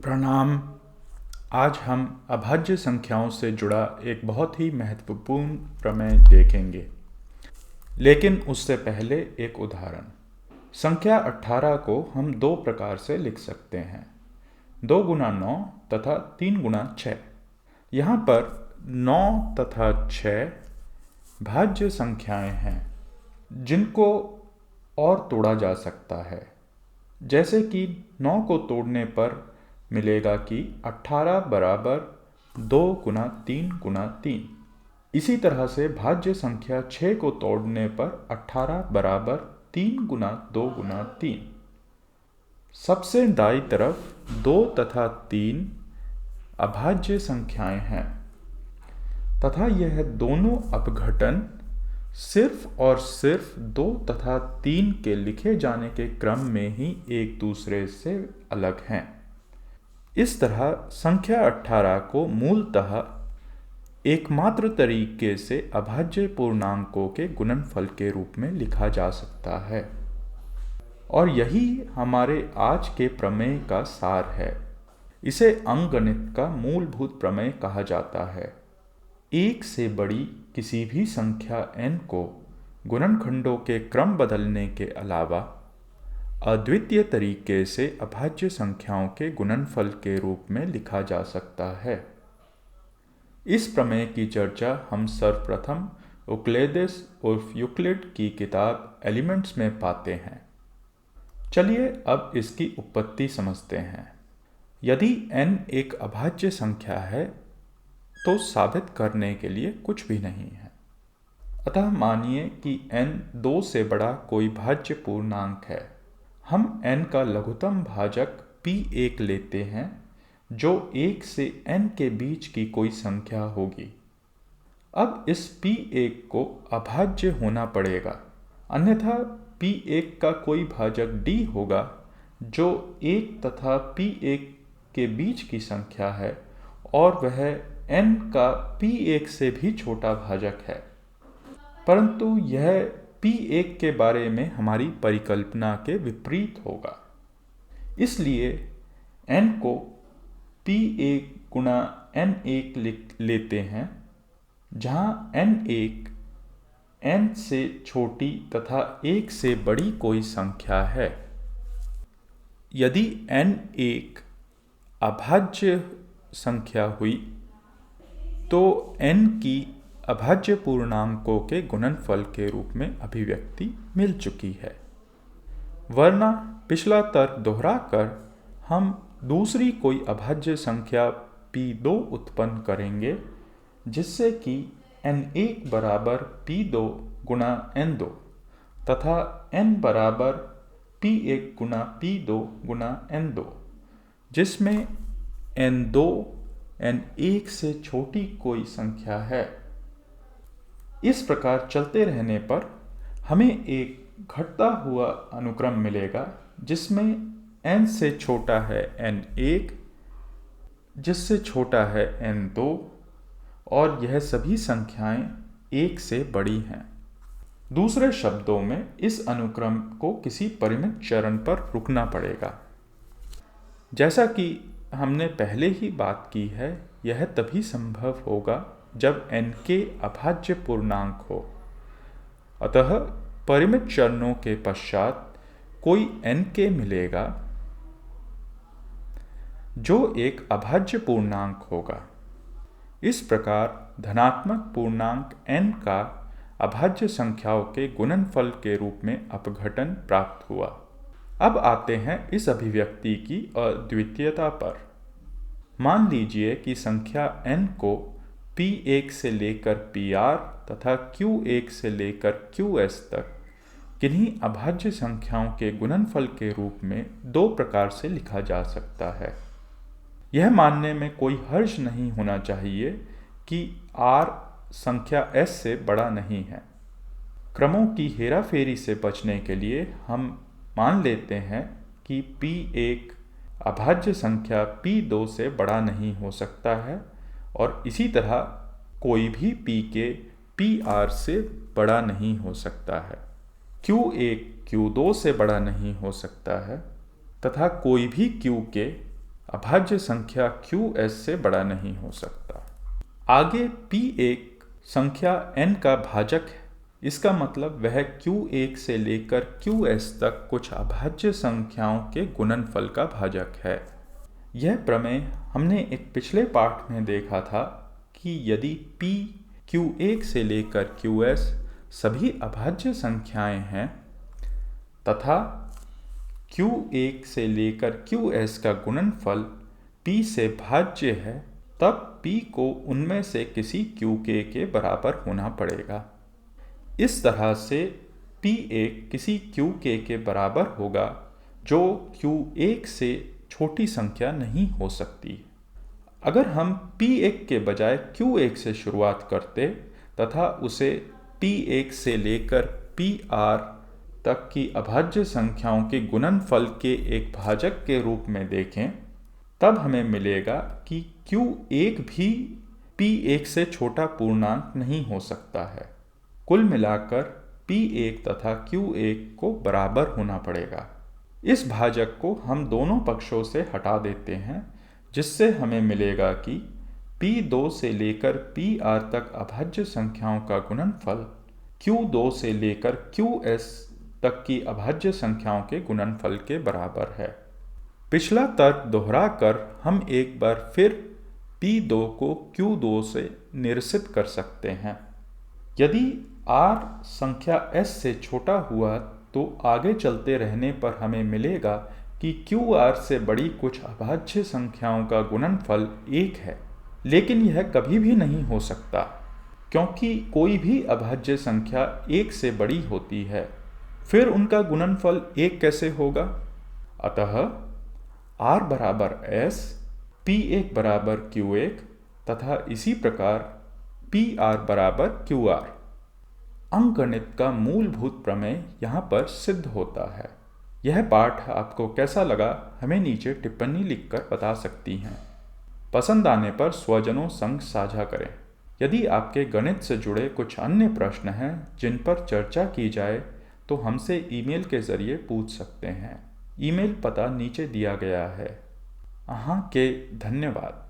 प्रणाम। आज हम अभाज्य संख्याओं से जुड़ा एक बहुत ही महत्वपूर्ण प्रमेय देखेंगे, लेकिन उससे पहले एक उदाहरण। संख्या 18 को हम दो प्रकार से लिख सकते हैं, 2 गुना 9 तथा 3 गुना 6। यहाँ पर 9 तथा 6 भाज्य संख्याएं हैं जिनको और तोड़ा जा सकता है। जैसे कि 9 को तोड़ने पर मिलेगा कि 18 बराबर 2 गुना 3 गुना 3। इसी तरह से भाज्य संख्या 6 को तोड़ने पर 18 बराबर 3 गुना 2 गुना 3। सबसे दाईं तरफ 2 तथा 3 अभाज्य संख्याएं हैं तथा यह दोनों अपघटन सिर्फ और सिर्फ 2 तथा 3 के लिखे जाने के क्रम में ही एक दूसरे से अलग हैं। इस तरह संख्या 18 को मूलतः एकमात्र तरीके से अभाज्य पूर्णांकों के गुणनफल के रूप में लिखा जा सकता है, और यही हमारे आज के प्रमेय का सार है। इसे अंकगणित का मूलभूत प्रमेय कहा जाता है। एक से बड़ी किसी भी संख्या n को गुणनखंडों के क्रम बदलने के अलावा अद्वितीय तरीके से अभाज्य संख्याओं के गुणनफल के रूप में लिखा जा सकता है। इस प्रमेय की चर्चा हम सर्वप्रथम यूक्लिडेस उर्फ यूक्लिड की किताब एलिमेंट्स में पाते हैं। चलिए अब इसकी उत्पत्ति समझते हैं। यदि n एक अभाज्य संख्या है तो साबित करने के लिए कुछ भी नहीं है। अतः मानिए कि n 2 से बड़ा कोई भाज्य पूर्णांक है। हम n का लघुत्तम भाजक p1 लेते हैं, जो 1 से n के बीच की कोई संख्या होगी। अब इस p1 को अभाज्य होना पड़ेगा, अन्यथा p1 का कोई भाजक d होगा जो 1 तथा p1 के बीच की संख्या है, और वह n का p1 से भी छोटा भाजक है। परंतु यह p1 के बारे में हमारी परिकल्पना के विपरीत होगा। इसलिए n को p1 गुणा n1 लेते हैं, जहाँ n1 n से छोटी तथा 1 से बड़ी कोई संख्या है। यदि n1 अभाज्य संख्या हुई तो n की अभाज्य पूर्णांकों के गुणनफल के रूप में अभिव्यक्ति मिल चुकी है। वरना पिछला तर्क दोहराकर हम दूसरी कोई अभाज्य संख्या p2 उत्पन्न करेंगे, जिससे कि n1 बराबर p2 गुणा n2 तथा n बराबर p1 गुणा p2 गुणा n2, जिसमें n2 n1 से छोटी कोई संख्या है। इस प्रकार चलते रहने पर हमें एक घटता हुआ अनुक्रम मिलेगा, जिसमें n से छोटा है n1, जिससे छोटा है n2, और यह सभी संख्याएं 1 से बड़ी हैं। दूसरे शब्दों में इस अनुक्रम को किसी परिमित चरण पर रुकना पड़ेगा। जैसा कि हमने पहले ही बात की है, यह तभी संभव होगा जब n के अभाज्य पूर्णांक हो। अतः परिमित चरणों के पश्चात कोई n के मिलेगा जो एक अभाज्य पूर्णांक होगा। इस प्रकार धनात्मक पूर्णांक n का अभाज्य संख्याओं के गुणनफल के रूप में अपघटन प्राप्त हुआ। अब आते हैं इस अभिव्यक्ति की अद्वितीयता पर। मान लीजिए कि संख्या n को p1 से लेकर pr तथा q1 से लेकर qs तक किन्हीं अभाज्य संख्याओं के गुणनफल के रूप में दो प्रकार से लिखा जा सकता है। यह मानने में कोई हर्ज नहीं होना चाहिए कि r संख्या s से बड़ा नहीं है। क्रमों की हेराफेरी से बचने के लिए हम मान लेते हैं कि p1 अभाज्य संख्या p2 से बड़ा नहीं हो सकता है, और इसी तरह कोई भी p के pr से बड़ा नहीं हो सकता है। q1 q2 से बड़ा नहीं हो सकता है, तथा कोई भी q के अभाज्य संख्या QS से बड़ा नहीं हो सकता। आगे P एक संख्या n का भाजक है। इसका मतलब वह Q1 से लेकर QS तक कुछ अभाज्य संख्याओं के गुणनफल का भाजक है। यह प्रमेय हमने एक पिछले पाठ में देखा था कि यदि P Q1 से लेकर QS सभी अभाज्य संख्याएं हैं तथा Q1 से लेकर QS का गुणनफल P से भाज्य है, तब P को उनमें से किसी Qk के बराबर होना पड़ेगा। इस तरह से P1 किसी Qk के बराबर होगा जो Q1 से छोटी संख्या नहीं हो सकती। अगर हम P1 के बजाय Q1 से शुरुआत करते तथा उसे P1 से लेकर PR तक की अभाज्य संख्याओं के गुणनफल के एक भाजक के रूप में देखें, तब हमें मिलेगा कि Q1 भी P1 से छोटा पूर्णांक नहीं हो सकता है। कुल मिलाकर P1 तथा Q1 को बराबर होना पड़ेगा। इस भाजक को हम दोनों पक्षों से हटा देते हैं, जिससे हमें मिलेगा कि P2 से लेकर PR तक अभाज्य संख्याओं का गुणनफल Q2 से लेकर QS तक की अभाज्य संख्याओं के गुणनफल के बराबर है। पिछला तर्क दोहराकर हम एक बार फिर P2 को Q2 से निरसित कर सकते हैं। यदि R संख्या S से छोटा हुआ तो आगे चलते रहने पर हमें मिलेगा कि QR से बड़ी कुछ अभाज्य संख्याओं का गुणनफल 1 है, लेकिन यह कभी भी नहीं हो सकता क्योंकि कोई भी अभाज्य संख्या 1 से बड़ी होती है। फिर उनका गुणनफल 1 कैसे होगा? अतः R बराबर S, P1 बराबर Q1 तथा इसी प्रकार PR बराबर QR। अंकगणित का मूलभूत प्रमेय यहाँ पर सिद्ध होता है। यह पाठ आपको कैसा लगा हमें नीचे टिप्पणी लिखकर बता सकती हैं। पसंद आने पर स्वजनों संग साझा करें। यदि आपके गणित से जुड़े कुछ अन्य प्रश्न हैं जिन पर चर्चा की जाए तो हमसे ईमेल के जरिए पूछ सकते हैं। ईमेल पता नीचे दिया गया है। अहाँ के धन्यवाद।